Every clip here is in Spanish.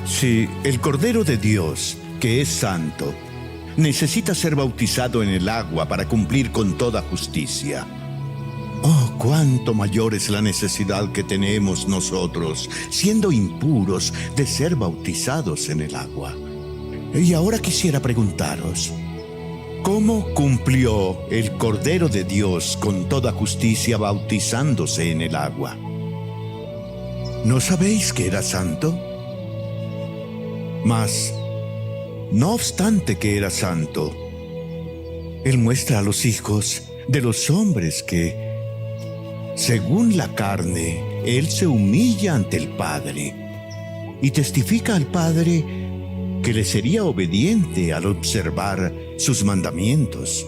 Si el Cordero de Dios, que es santo, necesita ser bautizado en el agua para cumplir con toda justicia, oh, cuánto mayor es la necesidad que tenemos nosotros, siendo impuros, de ser bautizados en el agua. Y ahora quisiera preguntaros, ¿cómo cumplió el Cordero de Dios con toda justicia bautizándose en el agua? ¿No sabéis que era santo? Mas, no obstante que era santo, Él muestra a los hijos de los hombres que, según la carne, Él se humilla ante el Padre y testifica al Padre que le sería obediente al observar sus mandamientos.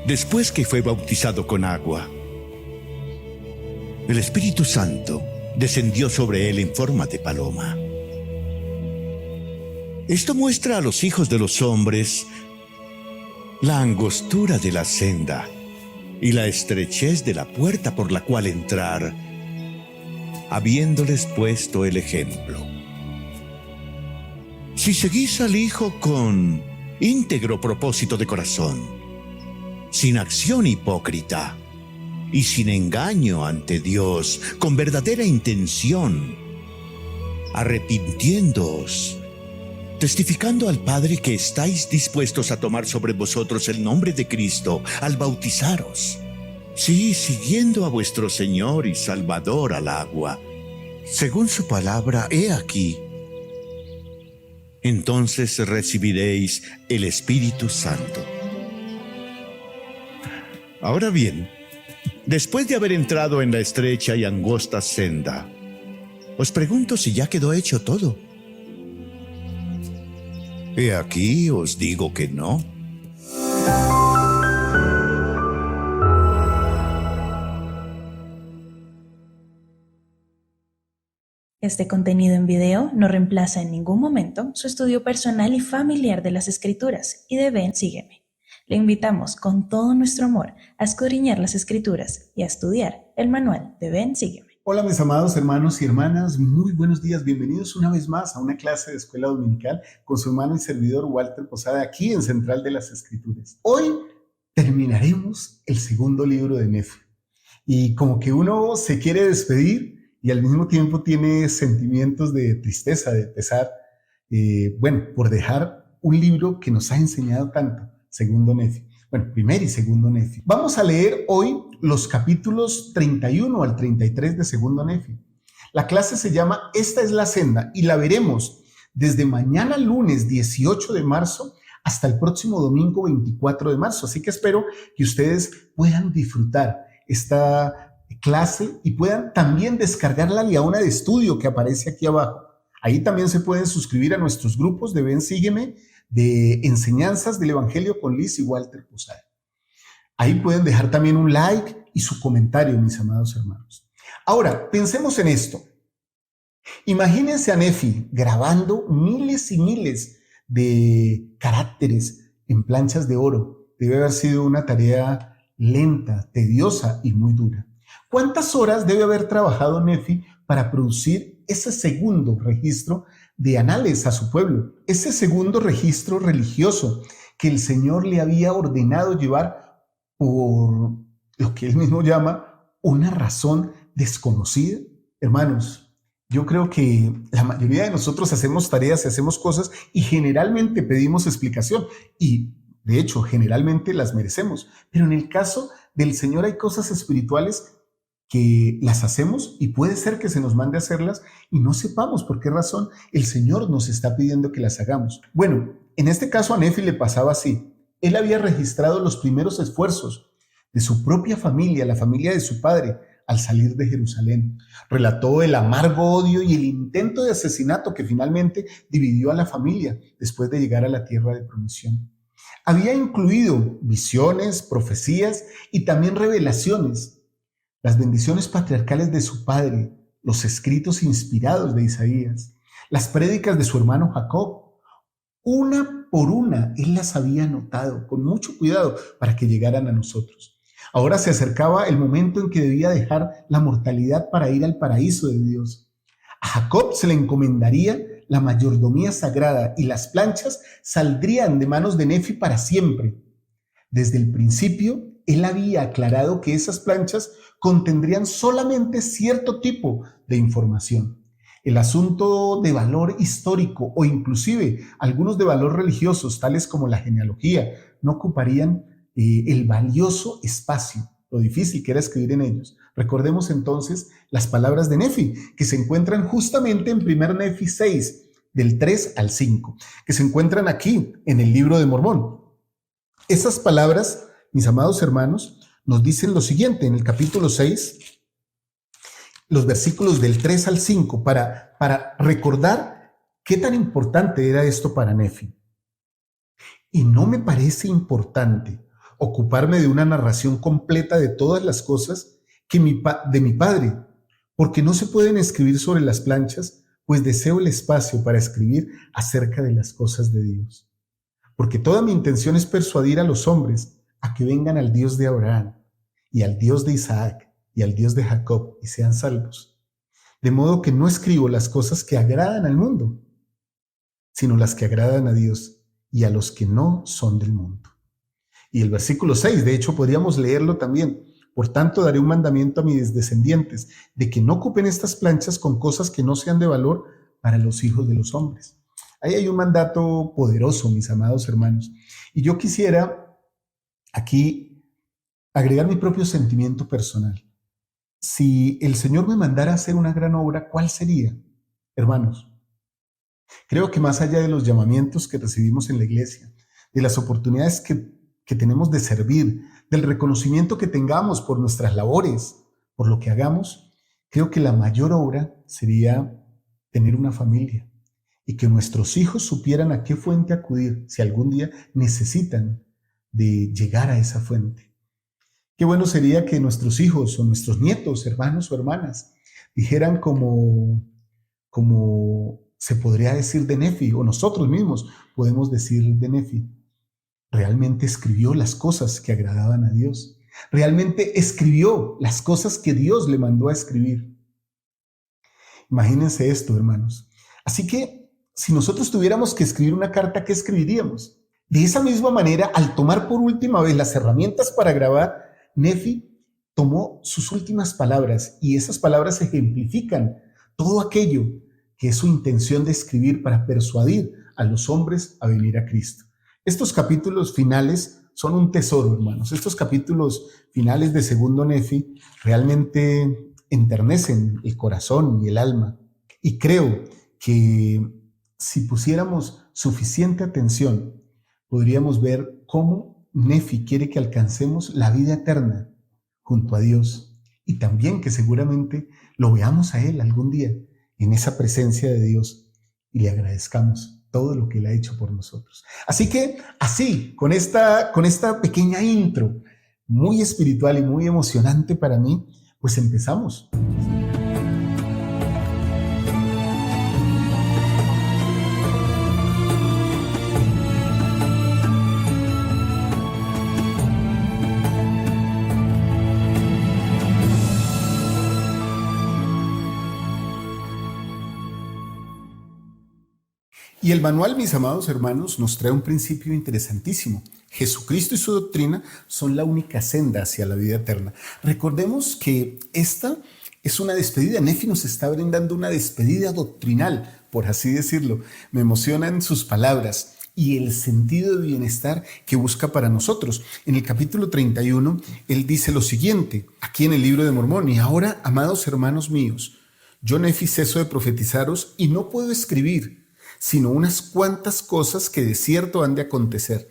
Después que fue bautizado con agua, el Espíritu Santo descendió sobre él en forma de paloma. Esto muestra a los hijos de los hombres la angostura de la senda y la estrechez de la puerta por la cual entrar, habiéndoles puesto el ejemplo. Si seguís al Hijo con íntegro propósito de corazón, sin acción hipócrita y sin engaño ante Dios, con verdadera intención, arrepintiéndoos, testificando al Padre que estáis dispuestos a tomar sobre vosotros el nombre de Cristo al bautizaros. Sí, siguiendo a vuestro Señor y Salvador al agua, según su palabra, he aquí. Entonces recibiréis el Espíritu Santo. Ahora bien, después de haber entrado en la estrecha y angosta senda, os pregunto si ya quedó hecho todo. He aquí os digo que no. Este contenido en video no reemplaza en ningún momento su estudio personal y familiar de las Escrituras y de Ven, Sígueme. Le invitamos con todo nuestro amor a escudriñar las Escrituras y a estudiar el manual de Ven, Sígueme. Hola mis amados hermanos y hermanas, muy buenos días, bienvenidos una vez más a una clase de escuela dominical con su hermano y servidor Walter Posada aquí en Central de las Escrituras. Hoy terminaremos el segundo libro de Nefi y como que uno se quiere despedir y al mismo tiempo tiene sentimientos de tristeza, de pesar, por dejar un libro que nos ha enseñado tanto, segundo Nefi. Bueno, primer y segundo Nefi. Vamos a leer hoy los capítulos 31 al 33 de segundo Nefi. La clase se llama Esta es la senda y la veremos desde mañana lunes 18 de marzo hasta el próximo domingo 24 de marzo. Así que espero que ustedes puedan disfrutar esta clase y puedan también descargar la liaona de estudio que aparece aquí abajo. Ahí también se pueden suscribir a nuestros grupos de Ven, Sígueme, de enseñanzas del Evangelio con Liz y Walter Posada. Ahí pueden dejar también un like y su comentario, mis amados hermanos. Ahora, pensemos en esto. Imagínense a Nefi grabando miles y miles de caracteres en planchas de oro. Debe haber sido una tarea lenta, tediosa y muy dura. ¿Cuántas horas debe haber trabajado Nefi para producir ese segundo registro de anales a su pueblo? Ese segundo registro religioso que el Señor le había ordenado llevar por lo que él mismo llama una razón desconocida. Hermanos, yo creo que la mayoría de nosotros hacemos tareas y hacemos cosas y generalmente pedimos explicación y de hecho generalmente las merecemos, pero en el caso del Señor hay cosas espirituales que las hacemos y puede ser que se nos mande a hacerlas y no sepamos por qué razón el Señor nos está pidiendo que las hagamos. Bueno, en este caso a Nefi le pasaba así. Él había registrado los primeros esfuerzos de su propia familia, la familia de su padre, al salir de Jerusalén. Relató el amargo odio y el intento de asesinato que finalmente dividió a la familia después de llegar a la tierra de promisión. Había incluido visiones, profecías y también revelaciones, las bendiciones patriarcales de su padre, los escritos inspirados de Isaías, las prédicas de su hermano Jacob. Una por una, él las había anotado con mucho cuidado para que llegaran a nosotros. Ahora se acercaba el momento en que debía dejar la mortalidad para ir al paraíso de Dios. A Jacob se le encomendaría la mayordomía sagrada y las planchas saldrían de manos de Nefi para siempre. Desde el principio, él había aclarado que esas planchas contendrían solamente cierto tipo de información. El asunto de valor histórico o inclusive algunos de valor religiosos, tales como la genealogía, no ocuparían el valioso espacio, lo difícil que era escribir en ellos. Recordemos entonces las palabras de Nefi, que se encuentran justamente en 1 Nefi 6, del 3 al 5, que se encuentran aquí en el libro de Mormón. Esas palabras, mis amados hermanos, nos dicen lo siguiente en el capítulo 6, los versículos del 3 al 5, para recordar qué tan importante era esto para Nefi. Y no me parece importante ocuparme de una narración completa de todas las cosas de mi padre, porque no se pueden escribir sobre las planchas, pues deseo el espacio para escribir acerca de las cosas de Dios. Porque toda mi intención es persuadir a los hombres a que vengan al Dios de Abraham y al Dios de Isaac y al Dios de Jacob y sean salvos. De modo que no escribo las cosas que agradan al mundo, sino las que agradan a Dios y a los que no son del mundo. Y el versículo 6, de hecho, podríamos leerlo también. Por tanto, daré un mandamiento a mis descendientes de que no ocupen estas planchas con cosas que no sean de valor para los hijos de los hombres. Ahí hay un mandato poderoso, mis amados hermanos. Y yo quisiera aquí agregar mi propio sentimiento personal. Si el Señor me mandara a hacer una gran obra, ¿cuál sería, hermanos? Creo que más allá de los llamamientos que recibimos en la iglesia, de las oportunidades que tenemos de servir, del reconocimiento que tengamos por nuestras labores, por lo que hagamos, creo que la mayor obra sería tener una familia y que nuestros hijos supieran a qué fuente acudir si algún día necesitan de llegar a esa fuente. Qué bueno sería que nuestros hijos o nuestros nietos, hermanos o hermanas, dijeran como se podría decir de Nefi, o nosotros mismos podemos decir de Nefi: realmente escribió las cosas que agradaban a Dios. Realmente escribió las cosas que Dios le mandó a escribir. Imagínense esto, hermanos. Así que, si nosotros tuviéramos que escribir una carta, ¿qué escribiríamos? De esa misma manera, al tomar por última vez las herramientas para grabar, Nefi tomó sus últimas palabras y esas palabras ejemplifican todo aquello que es su intención de escribir para persuadir a los hombres a venir a Cristo. Estos capítulos finales son un tesoro, hermanos. Estos capítulos finales de Segundo Nefi realmente enternecen el corazón y el alma. Y creo que si pusiéramos suficiente atención, podríamos ver cómo Nefi quiere que alcancemos la vida eterna junto a Dios y también que seguramente lo veamos a Él algún día en esa presencia de Dios y le agradezcamos todo lo que Él ha hecho por nosotros. Así que, con esta pequeña intro muy espiritual y muy emocionante para mí, pues empezamos. Y el manual, mis amados hermanos, nos trae un principio interesantísimo. Jesucristo y su doctrina son la única senda hacia la vida eterna. Recordemos que esta es una despedida. Nefi nos está brindando una despedida doctrinal, por así decirlo. Me emocionan sus palabras y el sentido de bienestar que busca para nosotros. En el capítulo 31, él dice lo siguiente, aquí en el libro de Mormón: y ahora, amados hermanos míos, yo Nefi ceso de profetizaros y no puedo escribir sino unas cuantas cosas que de cierto han de acontecer.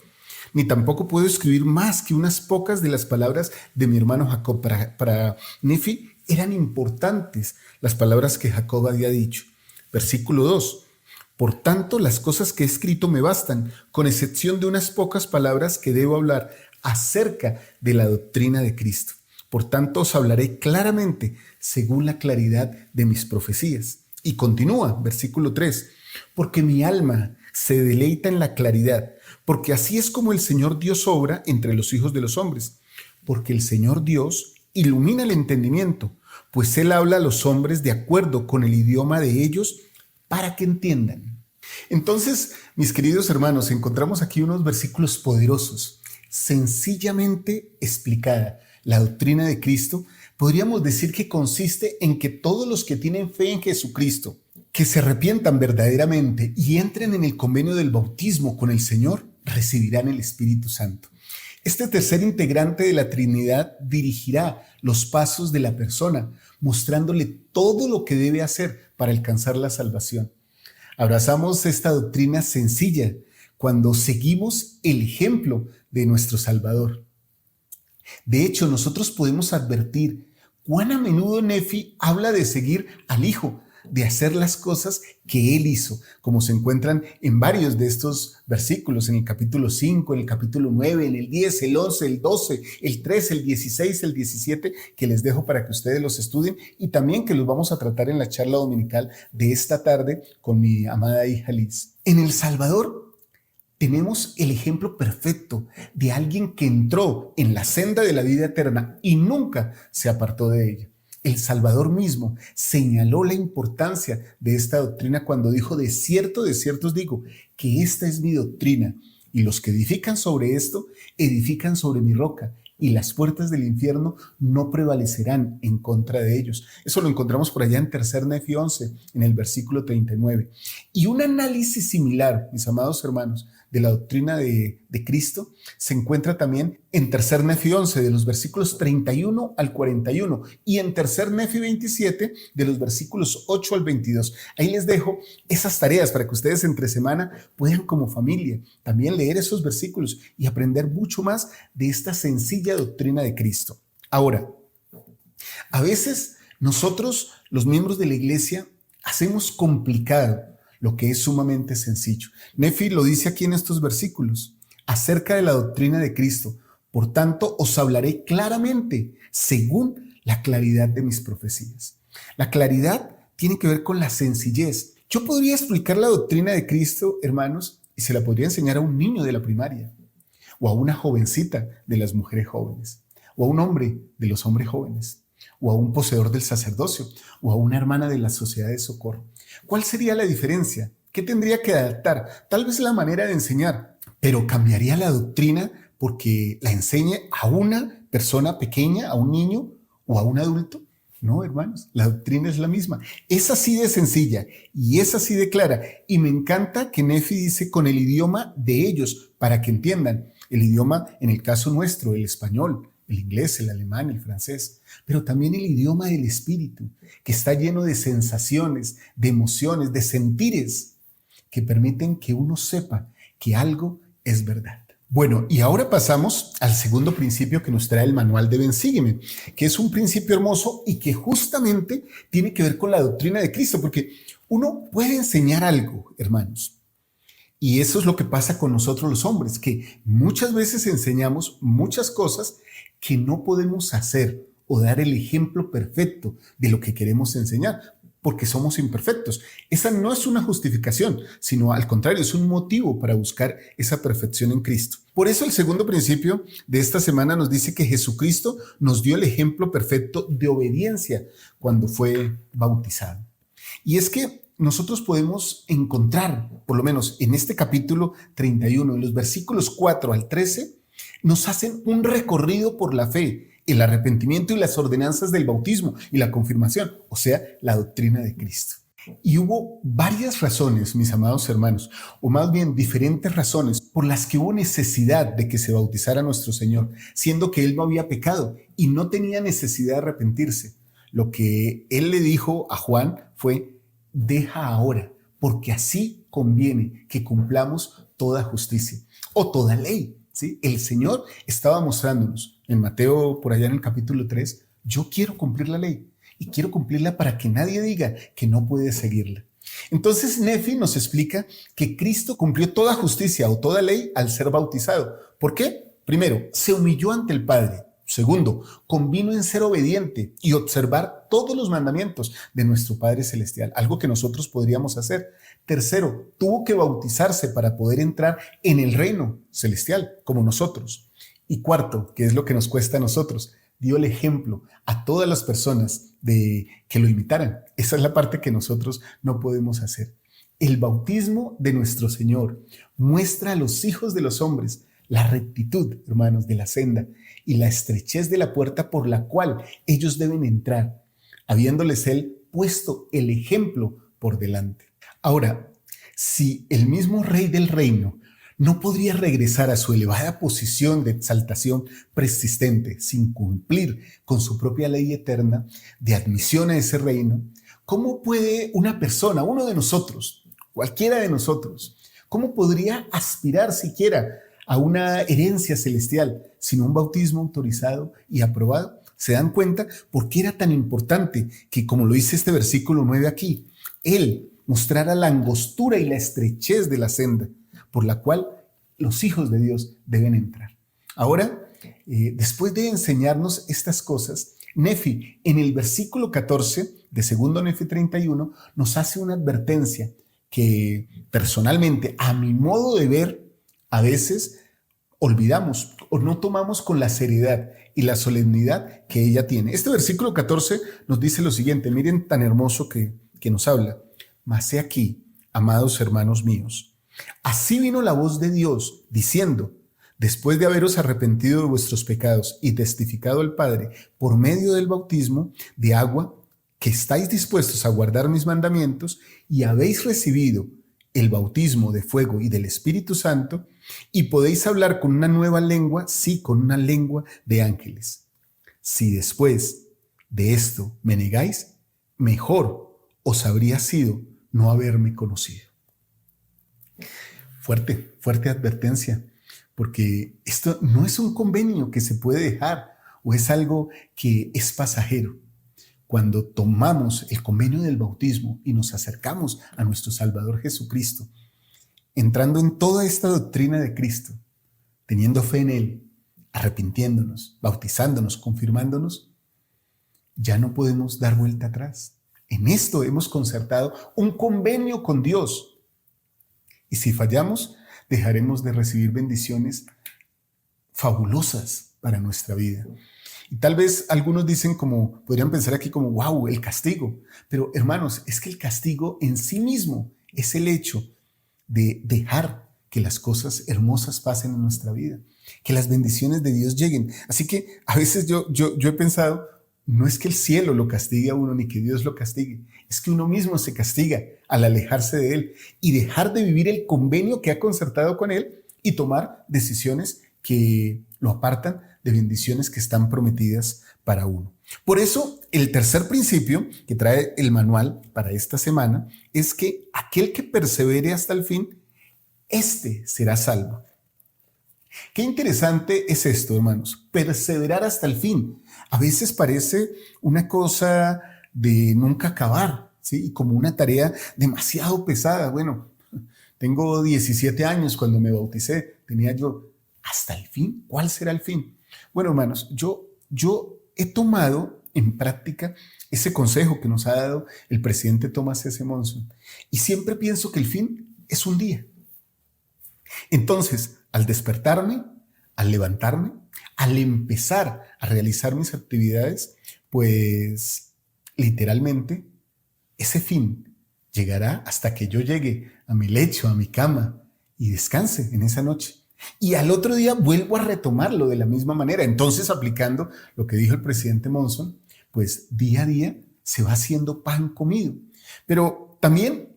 Ni tampoco puedo escribir más que unas pocas de las palabras de mi hermano Jacob. Para Nefi eran importantes las palabras que Jacob había dicho. Versículo 2. Por tanto, las cosas que he escrito me bastan, con excepción de unas pocas palabras que debo hablar acerca de la doctrina de Cristo. Por tanto, os hablaré claramente según la claridad de mis profecías. Y continúa, versículo 3. Porque mi alma se deleita en la claridad, porque así es como el Señor Dios obra entre los hijos de los hombres, porque el Señor Dios ilumina el entendimiento, pues Él habla a los hombres de acuerdo con el idioma de ellos para que entiendan. Entonces, mis queridos hermanos, encontramos aquí unos versículos poderosos, sencillamente explicada. La doctrina de Cristo, podríamos decir que consiste en que todos los que tienen fe en Jesucristo, que se arrepientan verdaderamente y entren en el convenio del bautismo con el Señor, recibirán el Espíritu Santo. Este tercer integrante de la Trinidad dirigirá los pasos de la persona, mostrándole todo lo que debe hacer para alcanzar la salvación. Abrazamos esta doctrina sencilla cuando seguimos el ejemplo de nuestro Salvador. De hecho, nosotros podemos advertir cuán a menudo Nefi habla de seguir al Hijo, de hacer las cosas que Él hizo, como se encuentran en varios de estos versículos, en el capítulo 5, en el capítulo 9, en el 10, el 11, el 12, el 13, el 16, el 17, que les dejo para que ustedes los estudien y también que los vamos a tratar en la charla dominical de esta tarde con mi amada hija Liz. En El Salvador tenemos el ejemplo perfecto de alguien que entró en la senda de la vida eterna y nunca se apartó de ella. El Salvador mismo señaló la importancia de esta doctrina cuando dijo: de cierto os digo, que esta es mi doctrina, y los que edifican sobre esto, edifican sobre mi roca, y las puertas del infierno no prevalecerán en contra de ellos. Eso lo encontramos por allá en 3 Nefi 11, en el versículo 39. Y un análisis similar, mis amados hermanos, de la doctrina de Cristo se encuentra también en 3 Nefi 11, de los versículos 31 al 41, y en 3 Nefi 27, de los versículos 8 al 22. Ahí les dejo esas tareas para que ustedes entre semana puedan como familia también leer esos versículos y aprender mucho más de esta sencilla doctrina de Cristo. Ahora, a veces nosotros, los miembros de la iglesia, hacemos complicado lo que es sumamente sencillo. Nefi lo dice aquí en estos versículos, acerca de la doctrina de Cristo. Por tanto, os hablaré claramente, según la claridad de mis profecías. La claridad tiene que ver con la sencillez. Yo podría explicar la doctrina de Cristo, hermanos, y se la podría enseñar a un niño de la primaria, o a una jovencita de las mujeres jóvenes, o a un hombre de los hombres jóvenes, o a un poseedor del sacerdocio, o a una hermana de la sociedad de socorro. ¿Cuál sería la diferencia? ¿Qué tendría que adaptar? Tal vez la manera de enseñar, pero cambiaría la doctrina porque la enseñe a una persona pequeña, a un niño o a un adulto. No, hermanos, la doctrina es la misma. Es así de sencilla y es así de clara. Y me encanta que Nefi dice con el idioma de ellos para que entiendan. El idioma, en el caso nuestro, el español, el inglés, el alemán, el francés, pero también el idioma del espíritu, que está lleno de sensaciones, de emociones, de sentires, que permiten que uno sepa que algo es verdad. Bueno, y ahora pasamos al segundo principio que nos trae el manual de Ven, Sígueme, que es un principio hermoso y que justamente tiene que ver con la doctrina de Cristo, porque uno puede enseñar algo, hermanos, y eso es lo que pasa con nosotros los hombres, que muchas veces enseñamos muchas cosas que no podemos hacer o dar el ejemplo perfecto de lo que queremos enseñar, porque somos imperfectos. Esa no es una justificación, sino al contrario, es un motivo para buscar esa perfección en Cristo. Por eso el segundo principio de esta semana nos dice que Jesucristo nos dio el ejemplo perfecto de obediencia cuando fue bautizado. Y es que nosotros podemos encontrar, por lo menos en este capítulo 31, en los versículos 4 al 13, nos hacen un recorrido por la fe, el arrepentimiento y las ordenanzas del bautismo y la confirmación, o sea, la doctrina de Cristo. Y hubo varias razones, mis amados hermanos, o más bien diferentes razones por las que hubo necesidad de que se bautizara nuestro Señor, siendo que Él no había pecado y no tenía necesidad de arrepentirse. Lo que Él le dijo a Juan fue: deja ahora, porque así conviene que cumplamos toda justicia o toda ley. ¿Sí? El Señor estaba mostrándonos en Mateo, por allá en el capítulo 3, yo quiero cumplir la ley y quiero cumplirla para que nadie diga que no puede seguirla. Entonces Nefi nos explica que Cristo cumplió toda justicia o toda ley al ser bautizado. ¿Por qué? Primero, se humilló ante el Padre. Segundo, convino en ser obediente y observar todos los mandamientos de nuestro Padre Celestial, algo que nosotros podríamos hacer. Tercero, tuvo que bautizarse para poder entrar en el reino celestial, como nosotros. Y cuarto, que es lo que nos cuesta a nosotros, dio el ejemplo a todas las personas de que lo imitaran. Esa es la parte que nosotros no podemos hacer. El bautismo de nuestro Señor muestra a los hijos de los hombres la rectitud, hermanos, de la senda y la estrechez de la puerta por la cual ellos deben entrar, habiéndoles Él puesto el ejemplo por delante. Ahora, si el mismo Rey del Reino no podría regresar a su elevada posición de exaltación persistente sin cumplir con su propia ley eterna de admisión a ese reino, ¿cómo puede una persona, uno de nosotros, cualquiera de nosotros, cómo podría aspirar siquiera a una herencia celestial sin un bautismo autorizado y aprobado? ¿Se dan cuenta por qué era tan importante que, como lo dice este versículo 9 aquí, Él mostrara la angostura y la estrechez de la senda por la cual los hijos de Dios deben entrar? Ahora, después de enseñarnos estas cosas, Nefi, en el versículo 14 de 2 Nefi 31, nos hace una advertencia que personalmente, a mi modo de ver, a veces olvidamos o no tomamos con la seriedad y la solemnidad que ella tiene. Este versículo 14 nos dice lo siguiente, miren tan hermoso que nos habla. Mas he aquí, amados hermanos míos, así vino la voz de Dios diciendo, después de haberos arrepentido de vuestros pecados y testificado al Padre por medio del bautismo de agua, que estáis dispuestos a guardar mis mandamientos y habéis recibido el bautismo de fuego y del Espíritu Santo, y podéis hablar con una nueva lengua, sí, con una lengua de ángeles. Si después de esto me negáis, mejor os habría sido no haberme conocido. Fuerte advertencia, porque esto no es un convenio que se puede dejar o es algo que es pasajero. Cuando tomamos el convenio del bautismo y nos acercamos a nuestro Salvador Jesucristo, entrando en toda esta doctrina de Cristo, teniendo fe en Él, arrepintiéndonos, bautizándonos, confirmándonos, ya no podemos dar vuelta atrás. En esto hemos concertado un convenio con Dios. Y si fallamos, dejaremos de recibir bendiciones fabulosas para nuestra vida. Y tal vez algunos dicen como, podrían pensar aquí como, wow, el castigo. Pero hermanos, es que el castigo en sí mismo es el hecho de dejar que las cosas hermosas pasen en nuestra vida, que las bendiciones de Dios lleguen. Así que a veces yo he pensado, no es que el cielo lo castigue a uno ni que Dios lo castigue, es que uno mismo se castiga al alejarse de Él y dejar de vivir el convenio que ha concertado con Él y tomar decisiones que lo apartan de bendiciones que están prometidas para uno. Por eso, el tercer principio que trae el manual para esta semana es que aquel que persevere hasta el fin, este será salvo. Qué interesante es esto, hermanos, perseverar hasta el fin. A veces parece una cosa de nunca acabar, ¿sí? Y como una tarea demasiado pesada. Bueno, tengo 17 años cuando me bauticé, tenía yo hasta el fin. ¿Cuál será el fin? Bueno, hermanos, yo he tomado en práctica ese consejo que nos ha dado el presidente Thomas S. Monson y siempre pienso que el fin es un día. Entonces, al despertarme, al levantarme, al empezar a realizar mis actividades, pues literalmente ese fin llegará hasta que yo llegue a mi lecho, a mi cama y descanse en esa noche. Y al otro día vuelvo a retomarlo de la misma manera. Entonces, aplicando lo que dijo el presidente Monson, pues día a día se va haciendo pan comido. Pero también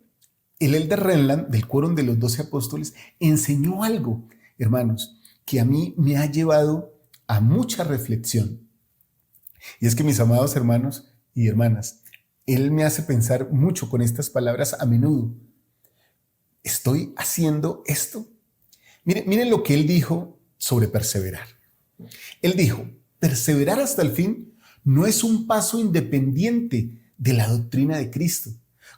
el Elder Renland del Quórum de los 12 Apóstoles enseñó algo, hermanos, que a mí me ha llevado a mucha reflexión. Y es que, mis amados hermanos y hermanas, él me hace pensar mucho con estas palabras a menudo. ¿Estoy haciendo esto? Miren lo que él dijo sobre perseverar. Él dijo, perseverar hasta el fin no es un paso independiente de la doctrina de Cristo,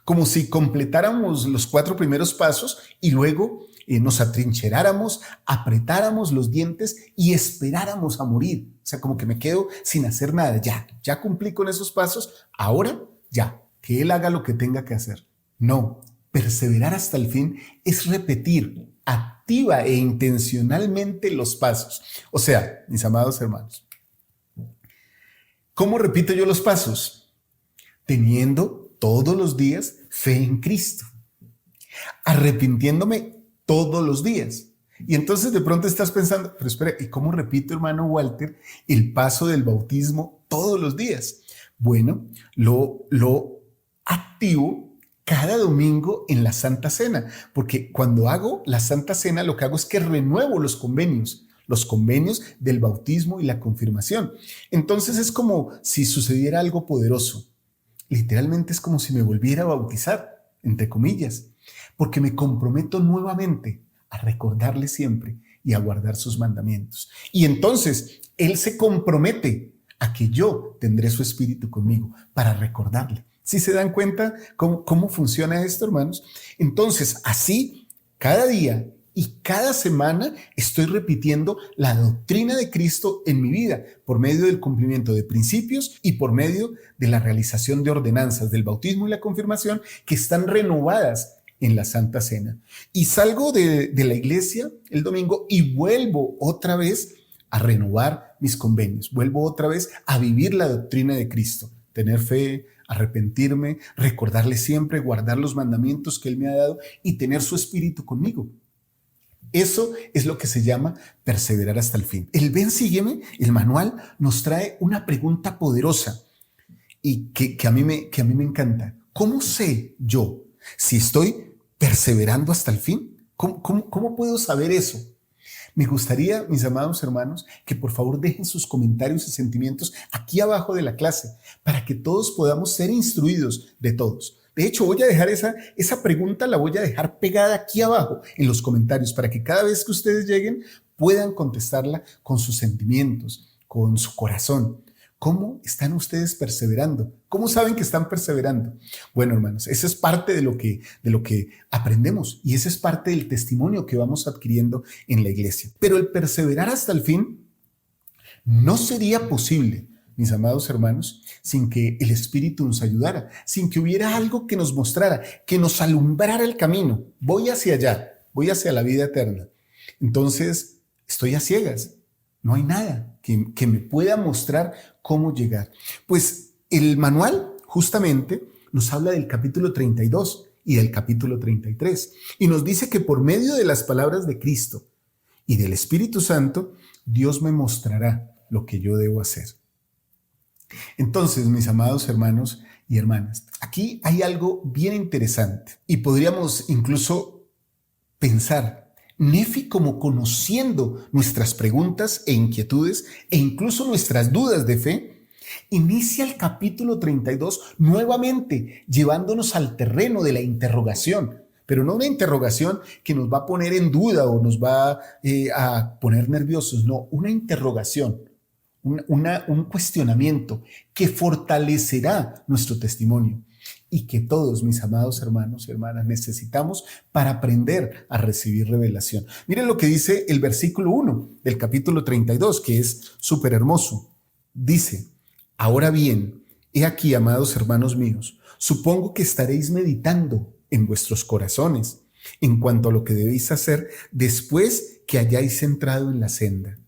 como si completáramos los 4 primeros pasos y luego nos atrincheráramos, apretáramos los dientes y esperáramos a morir. O sea, como que me quedo sin hacer nada. Ya cumplí con esos pasos, ahora ya, que Él haga lo que tenga que hacer. No, perseverar hasta el fin es repetir activa e intencionalmente los pasos. O sea, mis amados hermanos, ¿Cómo repito yo los pasos? Teniendo todos los días fe en Cristo, arrepintiéndome todos los días. Y entonces de pronto estás pensando, pero espera, ¿y cómo repito, hermano Walter, el paso del bautismo todos los días? Bueno, lo activo cada domingo en la Santa Cena, porque cuando hago la Santa Cena lo que hago es que renuevo los convenios del bautismo y la confirmación. Entonces es como si sucediera algo poderoso. Literalmente es como si me volviera a bautizar, entre comillas, porque me comprometo nuevamente a recordarle siempre y a guardar sus mandamientos. Y entonces Él se compromete a que yo tendré su espíritu conmigo para recordarle. ¿Sí se dan cuenta cómo funciona esto, hermanos? Entonces, así, cada día y cada semana estoy repitiendo la doctrina de Cristo en mi vida por medio del cumplimiento de principios y por medio de la realización de ordenanzas del bautismo y la confirmación que están renovadas en la Santa Cena. Y salgo de la iglesia el domingo y vuelvo otra vez a renovar mis convenios, vuelvo otra vez a vivir la doctrina de Cristo, tener fe, arrepentirme, recordarle siempre, guardar los mandamientos que Él me ha dado y tener su espíritu conmigo. Eso es lo que se llama perseverar hasta el fin. El Ven, Sígueme, el manual, nos trae una pregunta poderosa y que a mí me encanta. ¿Cómo sé yo si estoy perseverando hasta el fin? ¿Cómo puedo saber eso? Me gustaría, mis amados hermanos, que por favor dejen sus comentarios y sentimientos aquí abajo de la clase para que todos podamos ser instruidos de todos. De hecho, voy a dejar esa pregunta, la voy a dejar pegada aquí abajo en los comentarios para que cada vez que ustedes lleguen puedan contestarla con sus sentimientos, con su corazón. ¿Cómo están ustedes perseverando? ¿Cómo saben que están perseverando? Bueno, hermanos, esa es parte de lo que aprendemos y esa es parte del testimonio que vamos adquiriendo en la iglesia. Pero el perseverar hasta el fin no sería posible, mis amados hermanos, sin que el Espíritu nos ayudara, sin que hubiera algo que nos mostrara, que nos alumbrara el camino. Voy hacia allá, voy hacia la vida eterna. Entonces, estoy a ciegas. No hay nada que me pueda mostrar cómo llegar. Pues el manual justamente nos habla del capítulo 32 y del capítulo 33 y nos dice que por medio de las palabras de Cristo y del Espíritu Santo, Dios me mostrará lo que yo debo hacer. Entonces, mis amados hermanos y hermanas, aquí hay algo bien interesante y podríamos incluso pensar Nefi, como conociendo nuestras preguntas e inquietudes e incluso nuestras dudas de fe, inicia el capítulo 32 nuevamente llevándonos al terreno de la interrogación, pero no una interrogación que nos va a poner en duda o nos va a poner nerviosos, no, una interrogación, un cuestionamiento que fortalecerá nuestro testimonio y que todos, mis amados hermanos y hermanas, necesitamos para aprender a recibir revelación. Miren lo que dice el versículo 1 del capítulo 32, que es súper hermoso. Dice: ahora bien, he aquí, amados hermanos míos, supongo que estaréis meditando en vuestros corazones en cuanto a lo que debéis hacer después que hayáis entrado en la senda.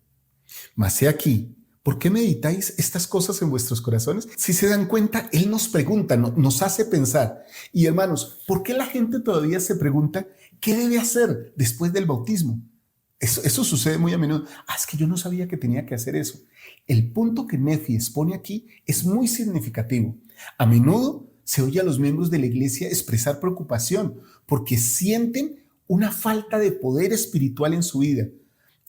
Mas he aquí, ¿por qué meditáis estas cosas en vuestros corazones? Si se dan cuenta, Él nos pregunta, nos hace pensar. Y hermanos, ¿por qué la gente todavía se pregunta qué debe hacer después del bautismo? Eso sucede muy a menudo. Es que yo no sabía que tenía que hacer eso. El punto que Nefi expone aquí es muy significativo. A menudo se oye a los miembros de la iglesia expresar preocupación porque sienten una falta de poder espiritual en su vida.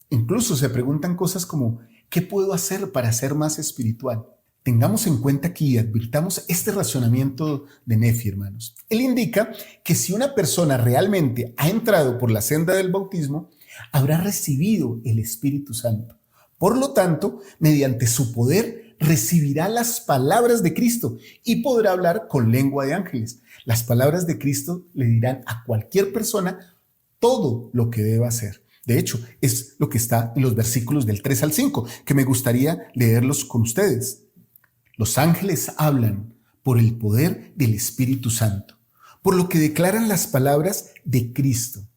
Incluso se preguntan cosas como: ¿qué puedo hacer para ser más espiritual? Tengamos en cuenta aquí y advirtamos este razonamiento de Nefi, hermanos. Él indica que si una persona realmente ha entrado por la senda del bautismo, habrá recibido el Espíritu Santo. Por lo tanto, mediante su poder, recibirá las palabras de Cristo y podrá hablar con lengua de ángeles. Las palabras de Cristo le dirán a cualquier persona todo lo que deba hacer. De hecho, es lo que está en los versículos del 3 al 5, que me gustaría leerlos con ustedes. Los ángeles hablan por el poder del Espíritu Santo, por lo que declaran las palabras de Cristo.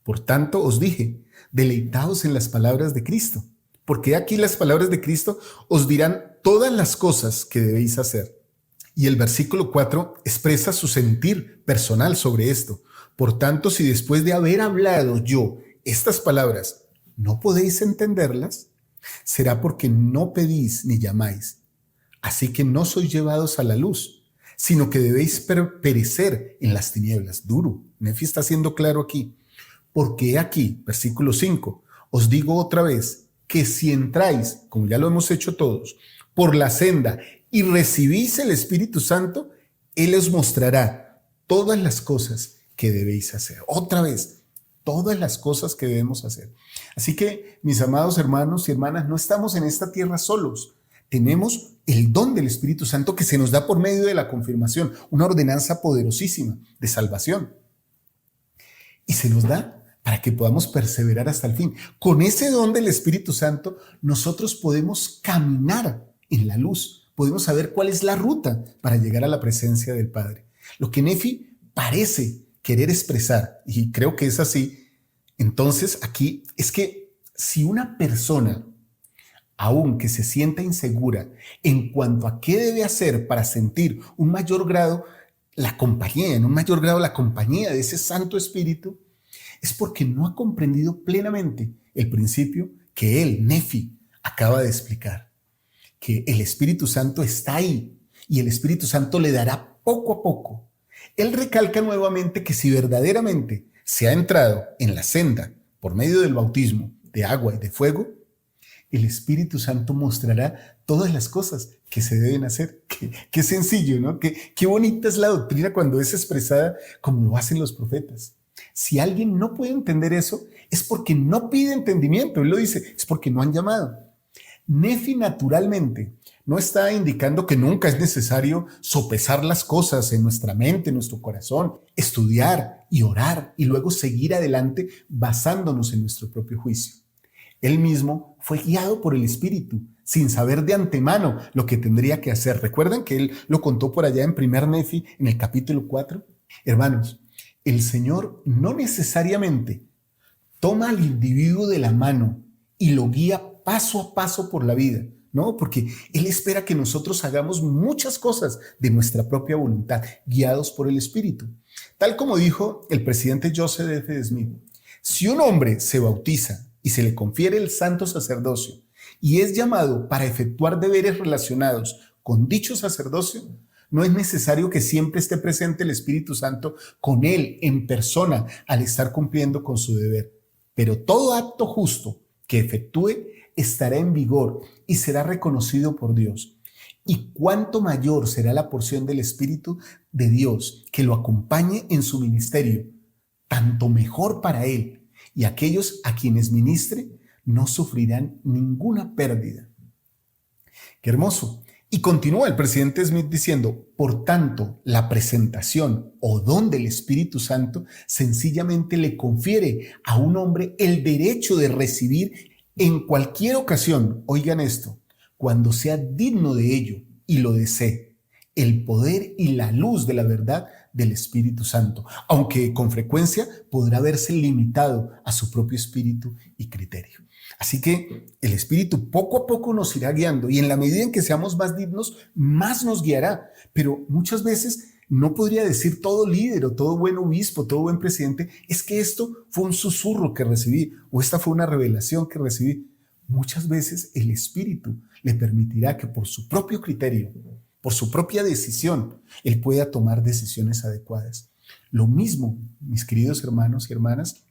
Por tanto, os dije, deleitaos en las palabras de Cristo, porque aquí las palabras de Cristo os dirán todas las cosas que debéis hacer. Y el versículo 4 expresa su sentir personal sobre esto. Por tanto, si después de haber hablado yo estas palabras no podéis entenderlas, será porque no pedís ni llamáis. Así que no sois llevados a la luz, sino que debéis perecer en las tinieblas. Duro. Nefi está siendo claro aquí. Porque he aquí, versículo 5, os digo otra vez que si entráis, como ya lo hemos hecho todos, por la senda y recibís el Espíritu Santo, Él os mostrará todas las cosas que debéis hacer. Otra vez, todas las cosas que debemos hacer. Así que, mis amados hermanos y hermanas, no estamos en esta tierra solos. Tenemos el don del Espíritu Santo que se nos da por medio de la confirmación, una ordenanza poderosísima de salvación. Y se nos da para que podamos perseverar hasta el fin. Con ese don del Espíritu Santo, nosotros podemos caminar en la luz, podemos saber cuál es la ruta para llegar a la presencia del Padre. Lo que Nefi parece querer expresar, y creo que es así, entonces aquí es que si una persona, aunque se sienta insegura en cuanto a qué debe hacer para sentir un mayor grado la compañía de ese Santo Espíritu, es porque no ha comprendido plenamente el principio que él, Nefi, acaba de explicar. Que el Espíritu Santo está ahí y el Espíritu Santo le dará poco a poco. Él recalca nuevamente que si verdaderamente se ha entrado en la senda por medio del bautismo de agua y de fuego, el Espíritu Santo mostrará todas las cosas que se deben hacer. Qué sencillo, ¿no? Qué bonita es la doctrina cuando es expresada como lo hacen los profetas. Si alguien no puede entender eso, es porque no pide entendimiento. Él lo dice, es porque no han llamado. Nefi naturalmente no está indicando que nunca es necesario sopesar las cosas en nuestra mente, en nuestro corazón, estudiar y orar y luego seguir adelante basándonos en nuestro propio juicio. Él mismo fue guiado por el Espíritu, sin saber de antemano lo que tendría que hacer. ¿Recuerdan que él lo contó por allá en 1 Nefi, en el capítulo 4? Hermanos, el Señor no necesariamente toma al individuo de la mano y lo guía paso a paso por la vida, ¿no? Porque Él espera que nosotros hagamos muchas cosas de nuestra propia voluntad, guiados por el Espíritu. Tal como dijo el presidente Joseph F. Smith, si un hombre se bautiza y se le confiere el santo sacerdocio y es llamado para efectuar deberes relacionados con dicho sacerdocio, no es necesario que siempre esté presente el Espíritu Santo con él en persona al estar cumpliendo con su deber. Pero todo acto justo que efectúe estará en vigor y será reconocido por Dios. Y cuánto mayor será la porción del Espíritu de Dios que lo acompañe en su ministerio, tanto mejor para él, y aquellos a quienes ministre no sufrirán ninguna pérdida. Qué hermoso. Y continúa el presidente Smith diciendo, por tanto, la presentación o don del Espíritu Santo sencillamente le confiere a un hombre el derecho de recibir en cualquier ocasión, oigan esto, cuando sea digno de ello y lo desee, el poder y la luz de la verdad del Espíritu Santo, aunque con frecuencia podrá verse limitado a su propio espíritu y criterio. Así que el Espíritu poco a poco nos irá guiando y en la medida en que seamos más dignos, más nos guiará. Pero muchas veces no podría decir todo líder o todo buen obispo, todo buen presidente, es que esto fue un susurro que recibí o esta fue una revelación que recibí. Muchas veces el Espíritu le permitirá que por su propio criterio, por su propia decisión, él pueda tomar decisiones adecuadas. Lo mismo, mis queridos hermanos y hermanas,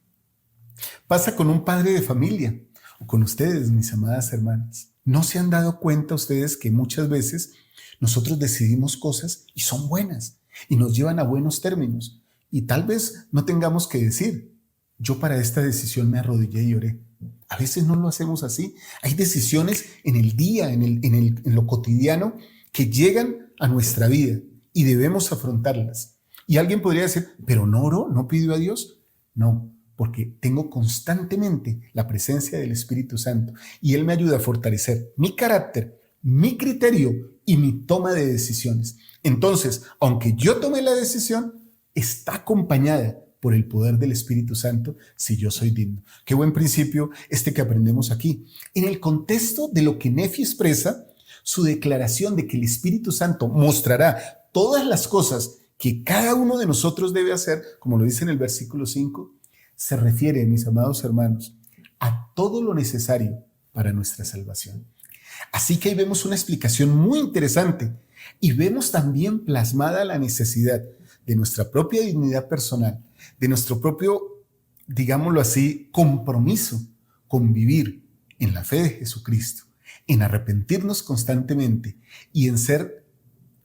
pasa con un padre de familia o con ustedes, mis amadas hermanas. ¿No se han dado cuenta ustedes que muchas veces nosotros decidimos cosas y son buenas y nos llevan a buenos términos? Y tal vez no tengamos que decir, yo para esta decisión me arrodillé y oré. A veces no lo hacemos así. Hay decisiones en el día, en lo cotidiano, que llegan a nuestra vida y debemos afrontarlas. Y alguien podría decir, pero no oró, no pidió a Dios. No, porque tengo constantemente la presencia del Espíritu Santo y Él me ayuda a fortalecer mi carácter, mi criterio y mi toma de decisiones. Entonces, aunque yo tome la decisión, está acompañada por el poder del Espíritu Santo si yo soy digno. Qué buen principio este que aprendemos aquí. En el contexto de lo que Nefi expresa, su declaración de que el Espíritu Santo mostrará todas las cosas que cada uno de nosotros debe hacer, como lo dice en el versículo 5, se refiere, mis amados hermanos, a todo lo necesario para nuestra salvación. Así que ahí vemos una explicación muy interesante y vemos también plasmada la necesidad de nuestra propia dignidad personal, de nuestro propio, digámoslo así, compromiso con vivir en la fe de Jesucristo, en arrepentirnos constantemente y en ser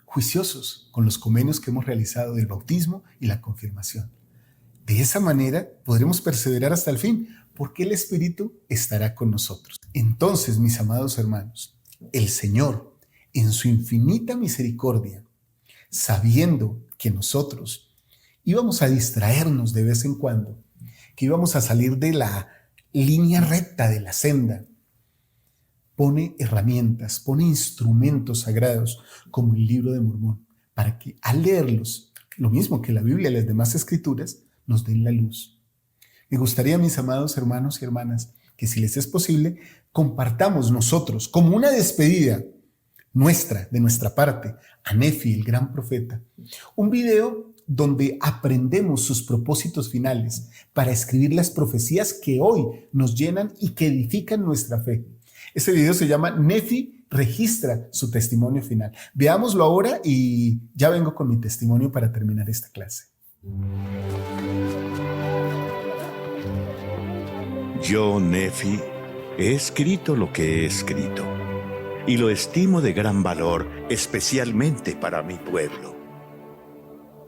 juiciosos con los convenios que hemos realizado del bautismo y la confirmación. De esa manera podremos perseverar hasta el fin, porque el Espíritu estará con nosotros. Entonces, mis amados hermanos, el Señor, en su infinita misericordia, sabiendo que nosotros íbamos a distraernos de vez en cuando, que íbamos a salir de la línea recta de la senda, pone herramientas, pone instrumentos sagrados como el Libro de Mormón, para que al leerlos, lo mismo que la Biblia y las demás escrituras, nos den la luz. Me gustaría, mis amados hermanos y hermanas, que si les es posible, compartamos nosotros, como una despedida nuestra, de nuestra parte, a Nefi, el gran profeta, un video donde aprendemos sus propósitos finales para escribir las profecías que hoy nos llenan y que edifican nuestra fe. Ese video se llama Nefi registra su testimonio final. Veámoslo ahora y ya vengo con mi testimonio para terminar esta clase. Yo, Nefi, he escrito lo que he escrito, y lo estimo de gran valor, especialmente para mi pueblo,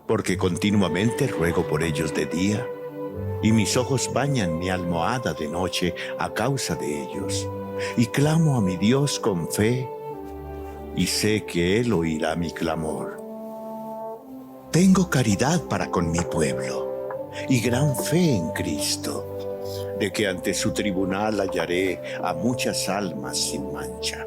porque continuamente ruego por ellos de día, y mis ojos bañan mi almohada de noche a causa de ellos, y clamo a mi Dios con fe, y sé que Él oirá mi clamor. Tengo caridad para con mi pueblo, y gran fe en Cristo, de que ante su tribunal hallaré a muchas almas sin mancha.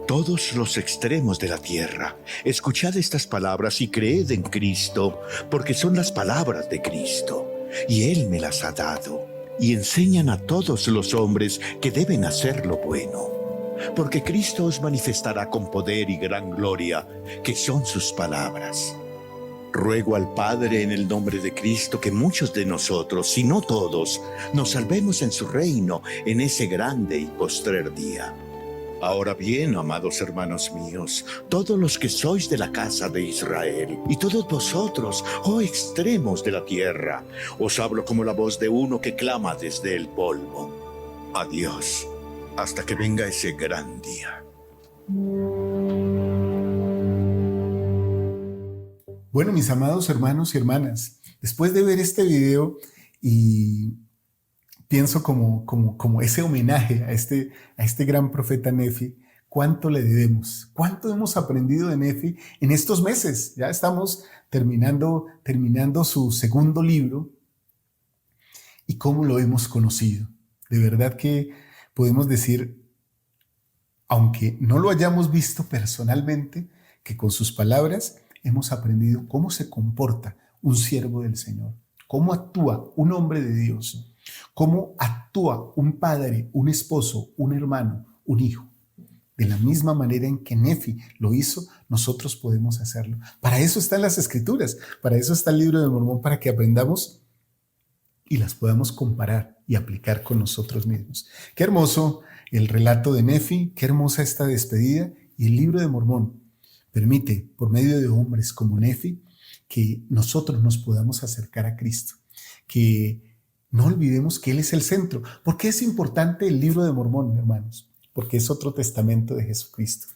Todos los extremos de la tierra, escuchad estas palabras y creed en Cristo, porque son las palabras de Cristo, y Él me las ha dado, y enseñan a todos los hombres que deben hacer lo bueno, porque Cristo os manifestará con poder y gran gloria, que son sus palabras. Ruego al Padre en el nombre de Cristo que muchos de nosotros, si no todos, nos salvemos en su reino en ese grande y postrer día. Ahora bien, amados hermanos míos, todos los que sois de la casa de Israel, y todos vosotros, oh extremos de la tierra, os hablo como la voz de uno que clama desde el polvo. Adiós, hasta que venga ese gran día. Bueno, mis amados hermanos y hermanas, después de ver este video y pienso como ese homenaje a este gran profeta Nefi, ¿cuánto le debemos? ¿Cuánto hemos aprendido de Nefi en estos meses? Ya estamos terminando su segundo libro y cómo lo hemos conocido. De verdad que podemos decir, aunque no lo hayamos visto personalmente, que con sus palabras hemos aprendido cómo se comporta un siervo del Señor, cómo actúa un hombre de Dios, cómo actúa un padre, un esposo, un hermano, un hijo. De la misma manera en que Nefi lo hizo, nosotros podemos hacerlo. Para eso están las Escrituras, para eso está el Libro de Mormón, para que aprendamos y las podamos comparar y aplicar con nosotros mismos. Qué hermoso el relato de Nefi, qué hermosa esta despedida, y el Libro de Mormón permite, por medio de hombres como Nefi, que nosotros nos podamos acercar a Cristo, que no olvidemos que Él es el centro. ¿Por qué es importante el Libro de Mormón, hermanos? Porque es otro testamento de Jesucristo.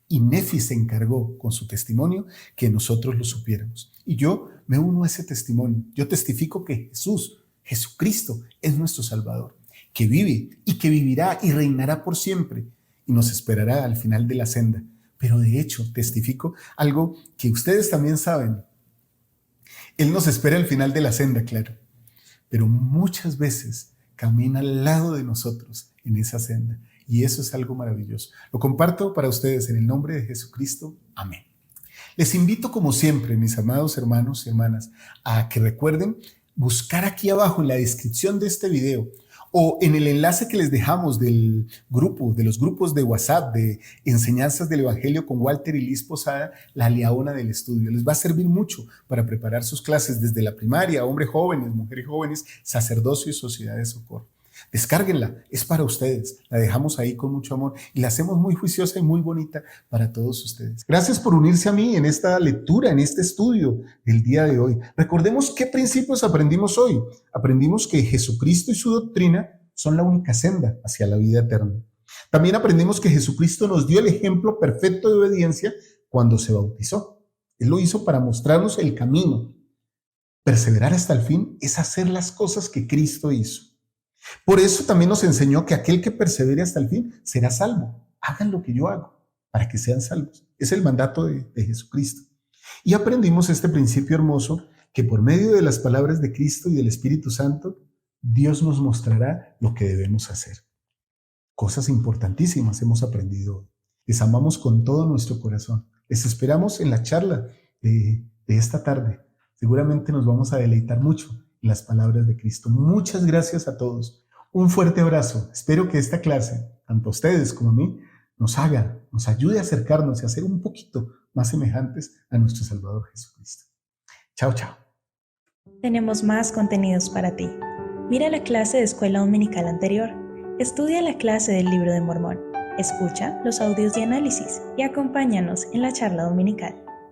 Y Nefi se encargó con su testimonio que nosotros lo supiéramos. Y yo me uno a ese testimonio. Yo testifico que Jesucristo, es nuestro Salvador, que vive y que vivirá y reinará por siempre y nos esperará al final de la senda. Pero de hecho, testifico algo que ustedes también saben. Él nos espera al final de la senda, claro, pero muchas veces camina al lado de nosotros en esa senda. Y eso es algo maravilloso. Lo comparto para ustedes en el nombre de Jesucristo. Amén. Les invito, como siempre, mis amados hermanos y hermanas, a que recuerden buscar aquí abajo en la descripción de este video o en el enlace que les dejamos del grupo, de los grupos de WhatsApp de Enseñanzas del Evangelio con Walter y Liz Posada, la leona del estudio. Les va a servir mucho para preparar sus clases desde la primaria, hombres jóvenes, mujeres jóvenes, sacerdocio y sociedad de socorro. Descárguenla, es para ustedes, la dejamos ahí con mucho amor y la hacemos muy juiciosa y muy bonita para todos ustedes. Gracias por unirse a mí en esta lectura, en este estudio del día de hoy. Recordemos qué principios aprendimos hoy. Aprendimos que Jesucristo y su doctrina son la única senda hacia la vida eterna. También aprendimos que Jesucristo nos dio el ejemplo perfecto de obediencia cuando se bautizó. Él lo hizo para mostrarnos el camino. Perseverar hasta el fin es hacer las cosas que Cristo hizo. Por eso también nos enseñó que aquel que persevere hasta el fin será salvo. Hagan lo que yo hago para que sean salvos. Es el mandato de Jesucristo. Y aprendimos este principio hermoso que por medio de las palabras de Cristo y del Espíritu Santo, Dios nos mostrará lo que debemos hacer. Cosas importantísimas hemos aprendido hoy. Les amamos con todo nuestro corazón. Les esperamos en la charla de esta tarde. Seguramente nos vamos a deleitar mucho en las palabras de Cristo. Muchas gracias a todos. Un fuerte abrazo. Espero que esta clase, tanto a ustedes como a mí, nos ayude a acercarnos y a ser un poquito más semejantes a nuestro Salvador Jesucristo. Chao, chao. Tenemos más contenidos para ti. Mira la clase de escuela dominical anterior. Estudia la clase del Libro de Mormón. Escucha los audios de análisis y acompáñanos en la charla dominical.